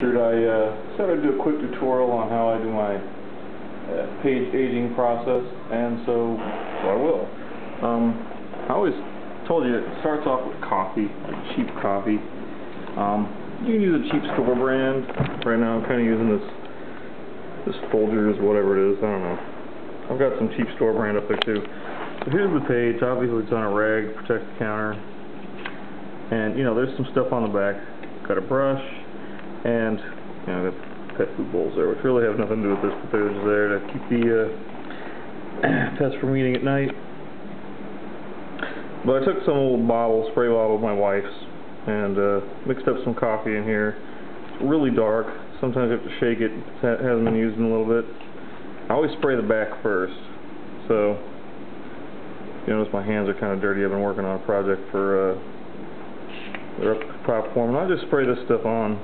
I said I'd do a quick tutorial on how I do my page aging process, and so I will. I always told you it starts off with coffee, like cheap coffee. You can use a cheap store brand. Right now I'm kind of using this Folgers, whatever it is, I don't know. I've got some cheap store brand up there too. So here's the page. Obviously it's on a rag, protect the counter. And you know, there's some stuff on the back. Got a brush, and you know, got pet food bowls there, which really have nothing to do with this, but they're just there to keep the pets from eating at night. But I took some old bottle, spray bottle of my wife's, and mixed up some coffee in here. It's really dark. Sometimes you have to shake it. It hasn't been used in a little bit. I always spray the back first. So, you notice my hands are kind of dirty. I've been working on a project for the platform, and I just spray this stuff on.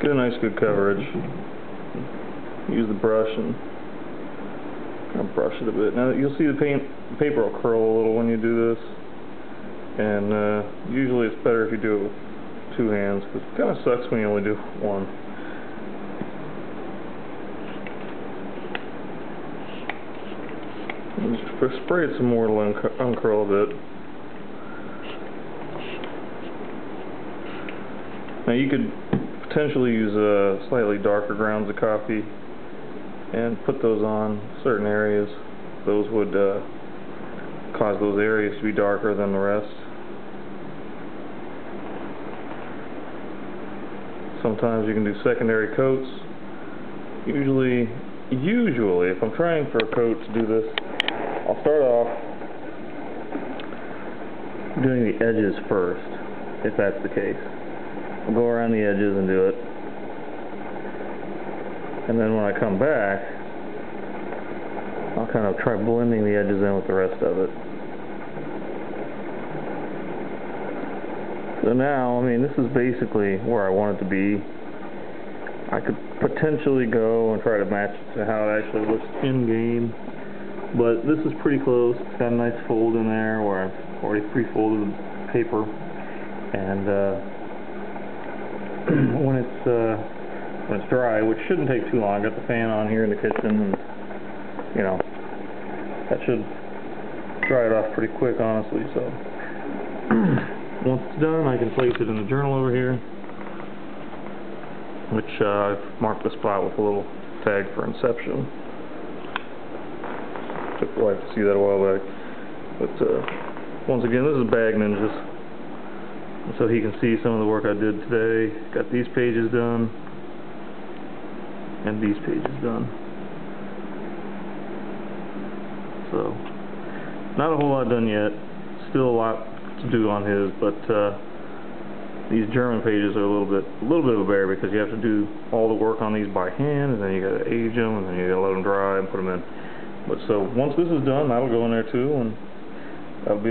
Get a nice good coverage. Use the brush and kind of brush it a bit. Now you'll see the paper will curl a little when you do this, and usually it's better if you do it with two hands, because it kind of sucks when you only do one. And just spray it some more to uncurl a bit. Now you could potentially use slightly darker grounds of coffee and put those on certain areas. Those would cause those areas to be darker than the rest. Sometimes you can do secondary coats. Usually if I'm trying for a coat to do this, I'll start off doing the edges first, if that's the case. I'll go around the edges and do it, and then when I come back, I'll kind of try blending the edges in with the rest of it. So now, I mean, this is basically where I want it to be. I could potentially go and try to match it to how it actually looks in game, but this is pretty close. It's got a nice fold in there where I've already pre-folded the paper, and when it's dry, which shouldn't take too long. I got the fan on here in the kitchen, and you know, that should dry it off pretty quick, honestly. So once it's done, I can place it in the journal over here, which I've marked the spot with a little tag for Inception. Took the wife to see that a while back. But once again, this is Bagninja. So he can see some of the work I did today. Got these pages done, and these pages done. So, not a whole lot done yet. Still a lot to do on his, but these German pages are a little bit of a bear, because you have to do all the work on these by hand, and then you got to age them, and then you got to let them dry and put them in. But so once this is done, that'll go in there too, and that'll be that.